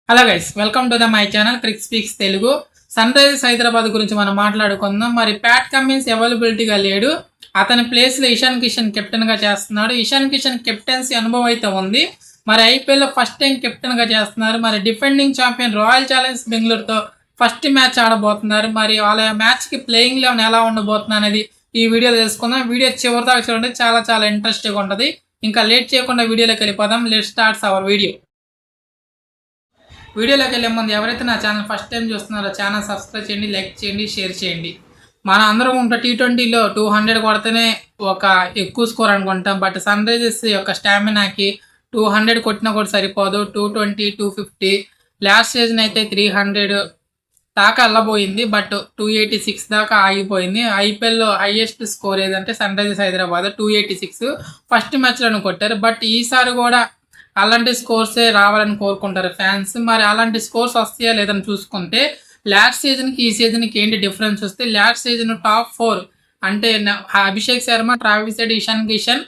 Hello guys, welcome to the my channel Cric Speaks Telugu. Sunrisers Hyderabad గురించి మనం మాట్లాడుకుందాం. మరి ప్యాట్ కమిన్స్ అవైలబిలిటీగా లేడు. అతని ప్లేస్లో ఇషాన్ కిషన్ కెప్టెన్గా చేస్తున్నాడు. ఇషాన్ కిషన్ కెప్టెన్సీ అనుభవం అయితే ఉంది. మరి ఐపీఎల్లో ఫస్ట్ టైం కెప్టెన్గా చేస్తున్నారు. మరి డిఫెండింగ్ ఛాంపియన్ రాయల్ ఛాలెంజ్ బెంగళూరుతో ఫస్ట్ మ్యాచ్ ఆడబోతున్నారు. మరి వాళ్ళ మ్యాచ్కి ప్లేయింగ్ లెవెన్ ఎలా ఉండబోతుంది అనేది ఈ వీడియోలో తెలుసుకుందాం. వీడియో చివరిదాకా చూడండి, చాలా చాలా ఇంట్రెస్టింగ్గా ఉంటుంది. ఇంకా లేట్ చేయకుండా వీడియోలోకి వెళ్ళిపోదాం. Let's starts hour video. వీడియోలోకి వెళ్ళే ముందు ఎవరైతే నా ఛానల్ ఫస్ట్ టైం చూస్తున్నారో ఛానల్ సబ్స్క్రైబ్ చేయండి, లైక్ చేయండి, షేర్ చేయండి. మన అందరం ఉంటా T20లో 200 కొడితేనే ఒక ఎక్కువ స్కోర్ అనుకుంటాం. బట్ సన్ రైజర్స్ యొక్క స్టామినాకి 200 కొట్టినా కూడా సరిపోదు. 220, 250 లాస్ట్ సీజన్ అయితే 300 దాకా వెళ్ళబోయింది. బట్ 286 దాకా ఆగిపోయింది. ఐపీఎల్లో హైయెస్ట్ స్కోర్ ఏదంటే సన్ రైజర్స్ హైదరాబాద్ 286 ఫస్ట్ మ్యాచ్లోనే కొట్టారు. బట్ ఈసారి కూడా అలాంటి స్కోర్సే రావాలని కోరుకుంటారు ఫ్యాన్స్. మరి అలాంటి స్కోర్స్ వస్తాయా లేదని చూసుకుంటే లాస్ట్ సీజన్కి ఈ సీజన్కి ఏంటి డిఫరెన్స్ వస్తే, లాస్ట్ సీజన్ టాప్ 4 అంటే అభిషేక్ శర్మ, ట్రావిస్ హెడ్, ఇషాన్ కిషన్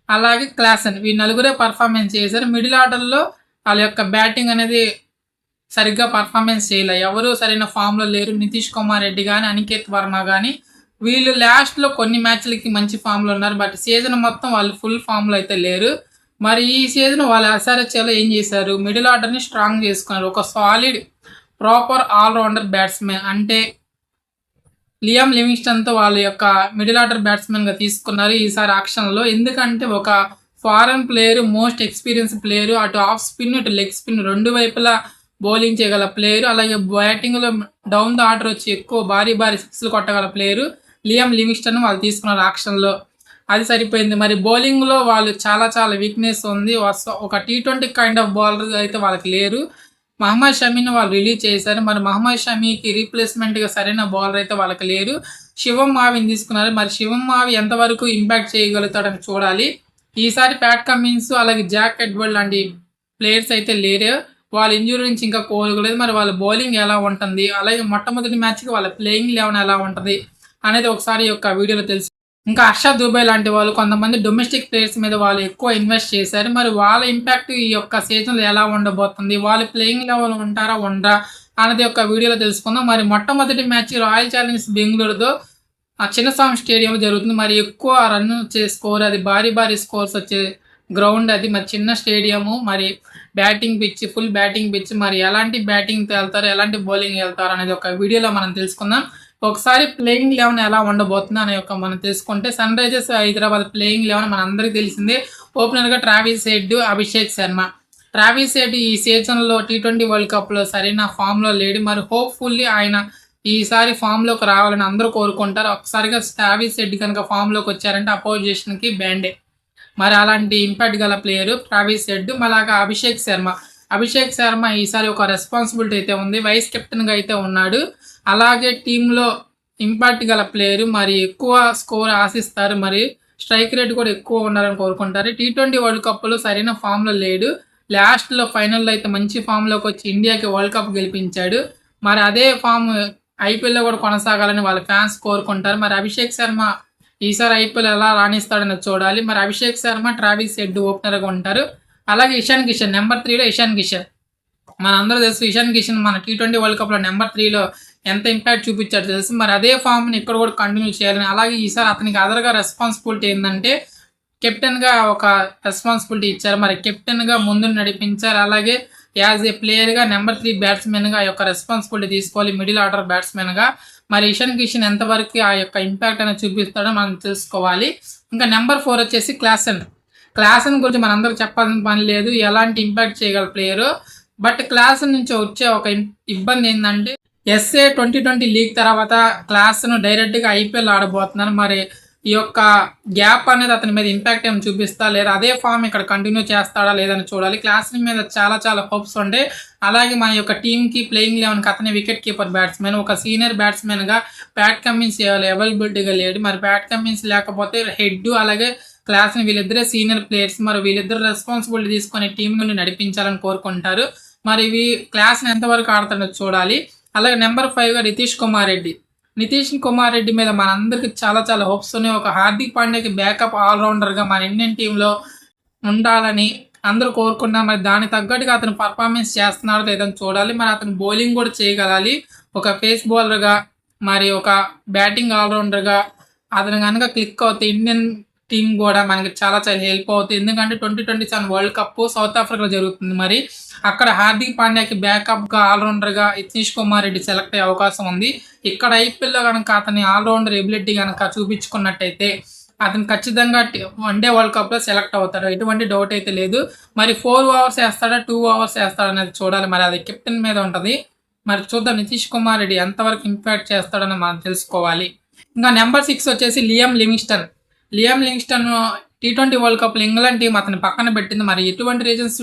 అలాగే క్లాసన్ ఈ నలుగురే పర్ఫార్మెన్స్ చేశారు. మిడిల్ ఆర్డర్లో వాళ్ళ యొక్క బ్యాటింగ్ అనేది సరిగ్గా పర్ఫార్మెన్స్ చేయలే, ఎవరు సరైన ఫామ్లో లేరు. నితీష్ కుమార్ రెడ్డి కానీ, అనికేత్ వర్మ కానీ వీళ్ళు లాస్ట్లో కొన్ని మ్యాచ్లకి మంచి ఫామ్లో ఉన్నారు. బట్ సీజన్ మొత్తం వాళ్ళు ఫుల్ ఫామ్లో అయితే లేరు. మరి ఈ సీజన్ వాళ్ళ SRHలో ఏం చేశారు, మిడిల్ ఆర్డర్ని స్ట్రాంగ్ చేసుకున్నారు. ఒక సాలిడ్ ప్రాపర్ ఆల్రౌండర్ బ్యాట్స్మెన్ అంటే లియామ్ లివింగ్స్టన్తో వాళ్ళ యొక్క మిడిల్ ఆర్డర్ బ్యాట్స్మెన్గా తీసుకున్నారు ఈసారి ఆక్షన్లో. ఎందుకంటే ఒక foreign player, most experience player, అటు ఆఫ్ స్పిన్ ఇటు లెగ్ స్పిన్ రెండు వైపులా బౌలింగ్ చేయగల ప్లేయరు, అలాగే బ్యాటింగ్లో డౌన్ ద ఆర్డర్ వచ్చి ఎక్కువ భారీ సిక్స్లు కొట్టగల ప్లేయరు లియామ్ లివింగ్స్టన్ వాళ్ళు తీసుకున్నారు ఆక్షన్లో. అది సరిపోయింది. మరి బౌలింగ్లో వాళ్ళు చాలా చాలా వీక్నెస్ ఉంది. ఒక T20 కైండ్ ఆఫ్ బౌలర్ అయితే వాళ్ళకి లేరు. మహమ్మద్ షమీని వాళ్ళు రిలీజ్ చేశారు. మరి మహమ్మద్ షమీకి రీప్లేస్మెంట్గా సరైన బౌలర్ అయితే వాళ్ళకి లేరు. శివం మావిని తీసుకున్నారు. మరి శివం మావి ఎంతవరకు ఇంపాక్ట్ చేయగలుగుతాడని చూడాలి. ఈసారి ప్యాట్ కమిన్స్ అలాగే జాక్ ఎడ్వర్డ్ లాంటి ప్లేయర్స్ అయితే లేరు. వాళ్ళ ఇంజురీ నుంచి ఇంకా కోలుకోలేదు. మరి వాళ్ళ బౌలింగ్ ఎలా ఉంటుంది, అలాగే మొట్టమొదటి మ్యాచ్కి వాళ్ళ ప్లేయింగ్ లెవెన్ ఎలా ఉంటుంది అనేది ఒకసారి యొక్క వీడియోలో తెలుసు. ఇంకా హర్షద్ దుబే లాంటి వాళ్ళు కొంతమంది డొమెస్టిక్ ప్లేయర్స్ మీద వాళ్ళు ఎక్కువ ఇన్వెస్ట్ చేశారు. మరి వాళ్ళ ఇంపాక్ట్ ఈ యొక్క సీజన్లో ఎలా ఉండబోతుంది, వాళ్ళు ప్లేయింగ్ లెవెల్ ఉంటారా ఉండరా అనేది ఒక వీడియోలో తెలుసుకుందాం. మరి మొట్టమొదటి మ్యాచ్ రాయల్ ఛాలెంజ్ బెంగళూరుతో చిన్నస్వామి స్టేడియం జరుగుతుంది. మరి ఎక్కువ రన్ వచ్చే స్కోర్, అది భారీ స్కోర్స్ వచ్చే గ్రౌండ్ అది. మరి చిన్న స్టేడియము, మరి batting pitch, full batting pitch. మరి ఎలాంటి బ్యాటింగ్తో వెళ్తారు, ఎలాంటి బౌలింగ్ వెళ్తారు అనేది ఒక వీడియోలో మనం తెలుసుకుందాం. ఒకసారి ప్లేయింగ్ లెవెన్ ఎలా ఉండబోతుంది అనే యొక్క మనం తెలుసుకుంటే, Sunrisers Hyderabad playing eleven మన అందరికీ తెలిసిందే. ఓపెనర్గా Travis Head, Abhishek Sharma. Travis Head ఈ సీజన్లో T20 వరల్డ్ కప్లో సరైన ఫామ్లో లేడు. మరి హోప్ఫుల్లీ ఆయన ఈసారి ఫామ్లోకి రావాలని అందరూ కోరుకుంటారు. ఒకసారిగా ట్రావిస్ హెడ్ కనుక ఫామ్లోకి వచ్చారంటే అపోజిషన్కి బ్యాండే. మరి అలాంటి ఇంపాక్ట్ గల ప్లేయరు ట్రావిస్ హెడ్. మళ్ళాగా అభిషేక్ శర్మ ఈసారి ఒక రెస్పాన్సిబిలిటీ అయితే ఉంది, వైస్ కెప్టెన్గా అయితే ఉన్నాడు. అలాగే టీంలో ఇంపాక్ట్ గల ప్లేయరు, మరి ఎక్కువ స్కోర్ ఆశిస్తారు. మరి స్ట్రైక్ రేట్ కూడా ఎక్కువ ఉండాలని కోరుకుంటారు. T20 వరల్డ్ కప్లో సరైన ఫామ్లో లేడు. లాస్ట్లో ఫైనల్లో అయితే మంచి ఫామ్లోకి వచ్చి ఇండియాకి వరల్డ్ కప్ గెలిపించాడు. మరి అదే ఫామ్ ఐపీఎల్లో కూడా కొనసాగాలని వాళ్ళ ఫ్యాన్స్ కోరుకుంటారు. మరి అభిషేక్ శర్మ ఈసారి ఐపీఎల్ ఎలా రాణిస్తాడని చూడాలి. మరి అభిషేక్ శర్మ, ట్రావిస్ హెడ్ ఓపెనర్గా ఉంటారు. అలాగే ఇషాన్ కిషన్ నెంబర్ 3లో ఇషాన్ కిషన్. మన అందరూ తెలుసు ఇషాన్ కిషన్ మన T20 వరల్డ్ కప్లో నెంబర్ 3లో ఎంత ఇంపాక్ట్ చూపించాడో తెలుసు. మరి అదే ఫామ్ని ఇక్కడ కూడా కంటిన్యూ చేయాలని, అలాగే ఈసారి అతనికి అదర్గా రెస్పాన్సిబిలిటీ ఏంటంటే కెప్టెన్గా ఒక రెస్పాన్సిబిలిటీ ఇచ్చారు. మరి కెప్టెన్గా ముందు నడిపించారు. అలాగే యాజ్ ఏ ప్లేయర్గా నెంబర్ 3 బ్యాట్స్మెన్గా ఆ యొక్క రెస్పాన్సిబిలిటీ తీసుకోవాలి, మిడిల్ ఆర్డర్ బ్యాట్స్మెన్గా. మరి ఇషాన్ కిషన్ ఎంతవరకు ఆ యొక్క ఇంపాక్ట్ అనేది చూపిస్తాడో మనం తెలుసుకోవాలి. ఇంకా నెంబర్ 4 వచ్చేసి క్లాసన్ గురించి మనందరూ చెప్పాల్సిన పని లేదు, ఎలాంటి ఇంపాక్ట్ చేయగల ప్లేయరు. బట్ క్లాసన్ నుంచి వచ్చే ఒక ఇబ్బంది ఏంటంటే SA 2020 లీగ్ తర్వాత క్లాస్ను డైరెక్ట్గా ఐపీఎల్ ఆడబోతున్నారు. మరి ఈ యొక్క గ్యాప్ అనేది అతని మీద ఇంపాక్ట్ ఏమి చూపిస్తా లేదా, అదే ఫామ్ ఇక్కడ కంటిన్యూ చేస్తాడా లేదని చూడాలి. క్లాస్ మీద చాలా హోప్స్ ఉంటాయి. అలాగే మన యొక్క టీంకి ప్లేయింగ్ లెవెన్కి అతనే వికెట్ కీపర్ బ్యాట్స్మెన్, ఒక సీనియర్ బ్యాట్స్మెన్గా ప్యాట్ కమిన్స్ అవైలబిలిటీగా లేడు. మరి ప్యాట్ కమిన్స్ లేకపోతే హెడ్ అలాగే క్లాస్ని వీళ్ళిద్దరే సీనియర్ ప్లేయర్స్. మరి వీళ్ళిద్దరు రెస్పాన్సిబిలిటీ తీసుకొని టీం నుండి నడిపించాలని కోరుకుంటారు. మరి క్లాస్ని ఎంతవరకు ఆడుతుందో చూడాలి. అలాగే నెంబర్ 5గా నితీష్ కుమార్ రెడ్డి మీద మనందరికీ చాలా హోప్స్ ఉన్నాయి. ఒక హార్దిక్ పాండ్యాకి బ్యాకప్ ఆల్రౌండర్గా మన ఇండియన్ టీంలో ఉండాలని అందరూ కోరుకున్నారు. మరి దానికి తగ్గట్టుగా అతను పర్ఫార్మెన్స్ చేస్తున్నాడో లేదని చూడాలి. మరి అతను బౌలింగ్ కూడా చేయగలాలి. ఒక పేస్ బౌలర్‌గా మరి ఒక బ్యాటింగ్ ఆల్‌రౌండర్‌గా అతను గనక క్లిక్ అవుతే ఇండియన్ టీమ్ కూడా మనకి చాలా చాలా హెల్ప్ అవుతుంది. ఎందుకంటే 2027 వరల్డ్ కప్ సౌత్ ఆఫ్రికాలో జరుగుతుంది. మరి అక్కడ హార్దిక్ పాండ్యాకి బ్యాకప్‌గా ఆల్‌రౌండర్‌గా యతీష్ కుమార్ రెడ్డి సెలెక్ట్ అయ్యే అవకాశం ఉంది. ఇక్కడ ఐపీఎల్‌లో గనక అతని ఆల్‌రౌండర్ ఎబిలిటీ గనక చూపించుకున్నట్టయితే అతను ఖచ్చితంగా వన్‌డే వరల్డ్ కప్‌లో సెలెక్ట్ అవుతాడు. ఎటువంటి డౌట్ అయితే లేదు. మరి 4 ఓవర్స్ ఏస్తాడా? 2 ఓవర్స్ ఏస్తాడా? అనేది చూడాలి. మరి అది కెప్టెన్ మీద ఉంటది. మరి చూద్దాం నితీష్ కుమార్ రెడ్డి ఎంతవరకు ఇంపాక్ట్ చేస్తాడని మనం తెలుసుకోవాలి. ఇంకా నెంబర్ 6 వచ్చేసి లియామ్ లివింగ్స్టన్. టీ20 వరల్డ్ కప్‌లో ఇంగ్లాండ్ టీం అతన్ని పక్కన పెట్టింది. మరి ఎటువంటి రీజన్స్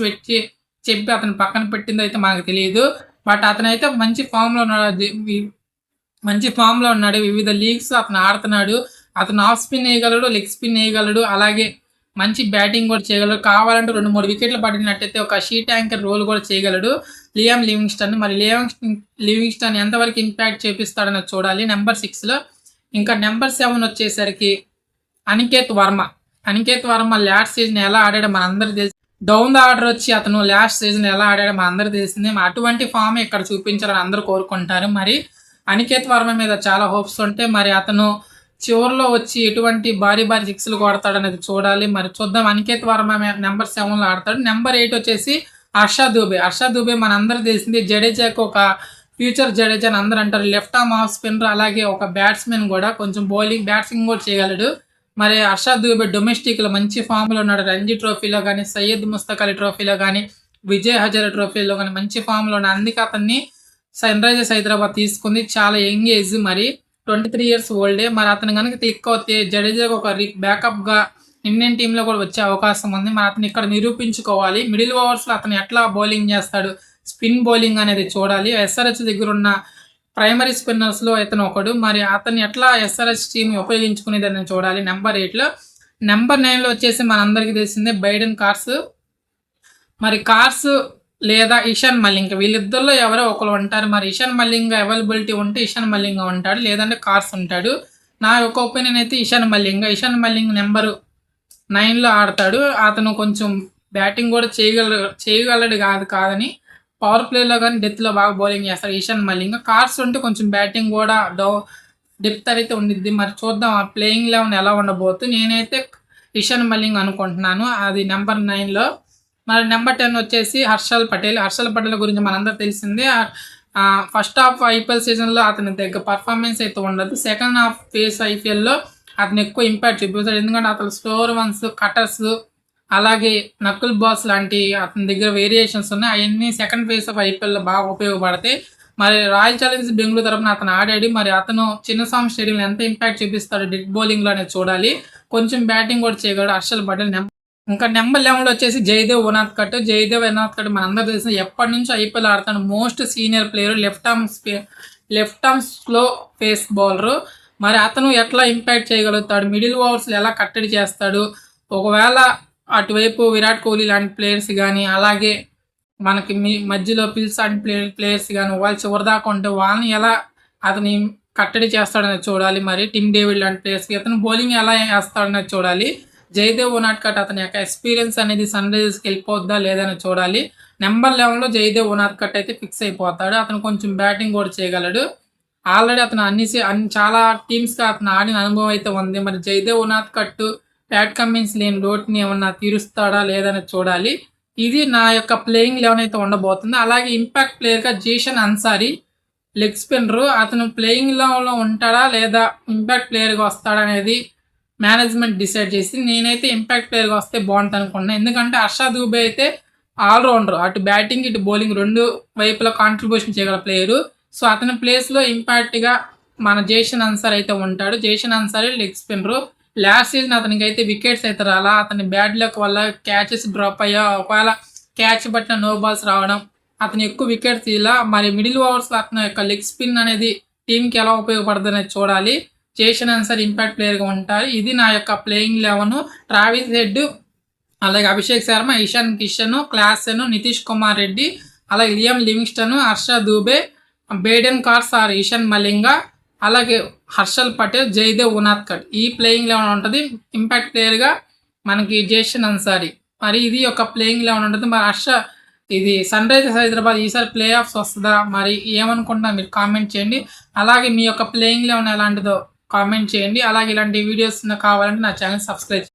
చెప్పి అతను పక్కన పెట్టిందో అయితే మనకు తెలియదు. బట్ అతనైతే మంచి ఫామ్‌లో ఉన్నాడు. వివిధ లీగ్స్ అతను ఆడుతున్నాడు. అతను ఆఫ్ స్పిన్ వేయగలడు, లెగ్ స్పిన్ వేయగలడు. అలాగే మంచి బ్యాటింగ్ కూడా చేయగలడు. కావాలంటే 2-3 వికెట్లు పడినట్టయితే ఒక షీట్ యాంకర్ రోల్ కూడా చేయగలడు లియామ్ లివింగ్స్టన్. మరి లివింగ్స్టన్ ఎంతవరకు ఇంపాక్ట్ చేపిస్తాడని చూడాలి నెంబర్ 6లో. ఇంకా నెంబర్ 7 వచ్చేసరికి అనికేత్ వర్మ లాస్ట్ సీజన్ ఎలా ఆడాడో మనందరికీ తెలిసి డౌన్ ద ఆర్డర్ వచ్చి అతను లాస్ట్ సీజన్ ఎలా ఆడాడో మనందరికీ తెలిసింది. అటువంటి ఫామ్ ఇక్కడ చూపించాలని అందరూ కోరుకుంటారు. మరి అనికేత్ వర్మ మీద చాలా హోప్స్ ఉంటే మరి అతను చివరిలో వచ్చి ఎటువంటి భారీ సిక్స్లు కొడతాడనేది చూడాలి. మరి చూద్దాం. అనికేత్ వర్మ నెంబర్ 7లో ఆడతాడు. నెంబర్ 8 వచ్చేసి హర్షద్ దూబే మనందరూ తెలిసింది. జడేజాకు ఒక ఫ్యూచర్ జడేజా అని అందరూ అంటారు. లెఫ్ట్ ఆర్మ్ ఆఫ్ స్పిన్నర్, అలాగే ఒక బ్యాట్స్మెన్ కూడా, కొంచెం బ్యాట్సింగ్ కూడా చేయగలడు. మరి హర్షద్ దూబే డొమెస్టిక్లో మంచి ఫామ్లో ఉన్నాడు. రంజీ ట్రోఫీలో కానీ, సయ్యద్ ముస్తక్ అలీ ట్రోఫీలో కానీ, విజయ్ హజారే ట్రోఫీలో కానీ మంచి ఫామ్లో ఉన్నాడు. అందుకే అతన్ని సన్ రైజర్స్ హైదరాబాద్ తీసుకుంది. చాలా యంగ్ ఏజ్, మరి 23 ఇయర్స్ ఓల్డే. మరి అతను కనుక క్లిక్ అవుతే జడేజాకు ఒక బ్యాకప్గా ఇండియన్ టీంలో కూడా వచ్చే అవకాశం ఉంది. మరి అతను ఇక్కడ నిరూపించుకోవాలి. మిడిల్ ఓవర్స్లో అతను ఎట్లా బౌలింగ్ చేస్తాడు, స్పిన్ బౌలింగ్ అనేది చూడాలి. ఎస్ఆర్హెచ్ దగ్గర ఉన్న ప్రైమరీ స్పిన్నర్స్లో ఇతను ఒకడు. మరి అతను ఎట్లా ఎస్ఆర్హెచ్ టీమ్ ఉపయోగించుకునేదని చూడాలి నెంబర్ 8లో. నెంబర్ 9లో వచ్చేసి మనందరికీ తెలిసిందే బైడెన్ కార్స్. మరి కార్స్ లేదా ఇషాన్ మలింగ, వీళ్ళిద్దరిలో ఎవరో ఒకరు ఉంటారు. మరి ఇషాన్ మలింగ అవైలబిలిటీ ఉంటే ఇషాన్ మలింగ ఉంటాడు, లేదంటే కార్స్ ఉంటాడు. నా యొక్క ఒపీనియన్ అయితే ఇషాన్ మలింగ నెంబర్ 9లో ఆడతాడు. అతను కొంచెం బ్యాటింగ్ కూడా చేయగలడు కాదని పవర్ ప్లేలో కానీ డెత్లో బాగా బౌలింగ్ చేస్తాడు ఇషాన్ మలింగ. కార్స్ ఉంటే కొంచెం బ్యాటింగ్ కూడా డెప్త్ అయితే ఉండిద్ది. మరి చూద్దాం ఆ ప్లేయింగ్ 11 ఎలా ఉండబోతుంది. నేనైతే ఇషాన్ మలింగ అనుకుంటున్నాను, అది నెంబర్ 9లో. మరి నెంబర్ 10 వచ్చేసి హర్షల్ పటేల్ గురించి మనందరూ తెలిసిందే. ఫస్ట్ హాఫ్ ఐపీఎల్ సీజన్లో అతని దగ్గర పర్ఫార్మెన్స్ అయితే ఉండదు. సెకండ్ హాఫ్ ఫేస్ ఐపీఎల్లో అతను ఎక్కువ ఇంపాక్ట్ చూపిస్తాడు. ఎందుకంటే అతను స్లోవర్ వన్స్, కటర్స్, అలాగే నక్కుల్ బాల్స్ లాంటి అతని దగ్గర వేరియేషన్స్ ఉన్నాయి. అవన్నీ సెకండ్ ఫేజ్ ఆఫ్ ఐపీఎల్లో బాగా ఉపయోగపడతాయి. మరి రాయల్ ఛాలెంజర్స్ బెంగళూరు తరఫున అతను ఆడాడు. మరి అతను చిన్నస్వామి స్టేడియంలో ఎంత ఇంపాక్ట్ చూపిస్తాడో డెడ్ బౌలింగ్లో అనేది చూడాలి. కొంచెం బ్యాటింగ్ కూడా చేయగలడు హర్షల్ పటేల్. ఇంకా నెంబర్ 11లో వచ్చేసి జయదేవ్ ఉనాద్కట్ మనందరూ తెలిసిన ఎప్పటి నుంచో ఐపీఎల్ ఆడతాడు. Most senior player, left arm slow pace bowler. మరి అతను ఎట్లా ఇంపాక్ట్ చేయగలుగుతాడు, మిడిల్ ఓవర్స్లో ఎలా కట్టడి చేస్తాడు, ఒకవేళ అటువైపు విరాట్ కోహ్లీ లాంటి ప్లేయర్స్ కానీ, అలాగే మనకి మధ్యలో పిల్స్ లాంటి ప్లేయర్స్ కానీ వాళ్ళు చివరిదాకా ఉంటే వాళ్ళని ఎలా అతని కట్టడి చేస్తాడనేది చూడాలి. మరి టిమ్ డేవిడ్ లాంటి ప్లేయర్స్కి అతను బౌలింగ్ ఎలా వేస్తాడనేది చూడాలి. జయదేవ్ ఉనాద్కట్ అతని యొక్క ఎక్స్పీరియన్స్ అనేది సన్ రైజర్స్కి వెళ్ళిపోద్దా లేదని చూడాలి. నెంబర్ 11లో జయదేవ్ ఉనాద్కట్ అయితే ఫిక్స్ అయిపోతాడు. అతను కొంచెం బ్యాటింగ్ కూడా చేయగలడు. ఆల్రెడీ అతను చాలా టీమ్స్గా అతను ఆడిన అనుభవం అయితే ఉంది. మరి జయదేవ్ ఉనాద్కట్ ప్యాట్ కమిన్స్ లేని లోటుని ఏమన్నా తీరుస్తాడా లేదని చూడాలి. ఇది నా యొక్క ప్లేయింగ్ 11 అయితే ఉండబోతుంది. అలాగే ఇంపాక్ట్ ప్లేయర్గా జీషన్ అన్సారీ, లెగ్ స్పిన్నరు. అతను ప్లేయింగ్ 11లో ఉంటాడా లేదా ఇంపాక్ట్ ప్లేయర్గా వస్తాడా అనేది మేనేజ్మెంట్ డిసైడ్ చేసి, నేనైతే ఇంపాక్ట్ ప్లేయర్గా వస్తే బాగుంటుంది అనుకుంటున్నాను. ఎందుకంటే హర్షద్ దూబే అయితే ఆల్రౌండర్, అటు బ్యాటింగ్ ఇటు బౌలింగ్ రెండు వైపులా కాంట్రిబ్యూషన్ చేయగల ప్లేయరు. సో అతని ప్లేస్లో ఇంపాక్ట్గా మన జేషన్ అన్సారీ అయితే ఉంటాడు. Zeeshan Ansari leg spinner. Last season అతనికి అయితే వికెట్స్ అయితే రాలా. అతని బ్యాడ్ లక్ వల్ల క్యాచెస్ డ్రాప్ అయ్యా, ఒకవేళ క్యాచ్ పట్టిన నో బాల్స్ రావడం, అతను ఎక్కువ వికెట్స్ ఇలా. మరి మిడిల్ ఓవర్స్లో అతని యొక్క లెగ్ స్పిన్ అనేది టీంకి ఎలా ఉపయోగపడుతుంది అనేది చూడాలి. జేషన్ అన్సారీ ఇంపాక్ట్ ప్లేయర్గా ఉంటారు. ఇది నా యొక్క ప్లేయింగ్ 11. ట్రావిస్ హెడ్, అలాగే అభిషేక్ శర్మ, ఇషాన్ కిషన్, క్లాసెన్, నితీష్ కుమార్ రెడ్డి, అలాగే Liam Livingstone, Harshad Dubey, Brydon Carse or Eshan Malinga, అలాగే హర్షల్ పటేల్, జయదేవ్ ఉనాద్కట్. ఈ ప్లేయింగ్ 11 ఉంటుంది. ఇంపాక్ట్ ప్లేయర్గా మనకి జేషన్ అన్సారీ, మరి ఇది ఒక ప్లేయింగ్ 11 ఉంటుంది. మరి ఇది సన్ రైజర్స్ హైదరాబాద్ ఈసారి ప్లే ఆఫ్స్ వస్తుందా? మరి ఏమనుకుంటున్నారు మీరు కామెంట్ చేయండి. అలాగే మీ యొక్క ప్లేయింగ్ 11 ఎలాంటిదో కామెంట్ చేయండి. అలాగే ఇలాంటి వీడియోస్ కావాలంటే నా ఛానల్ సబ్స్క్రైబ్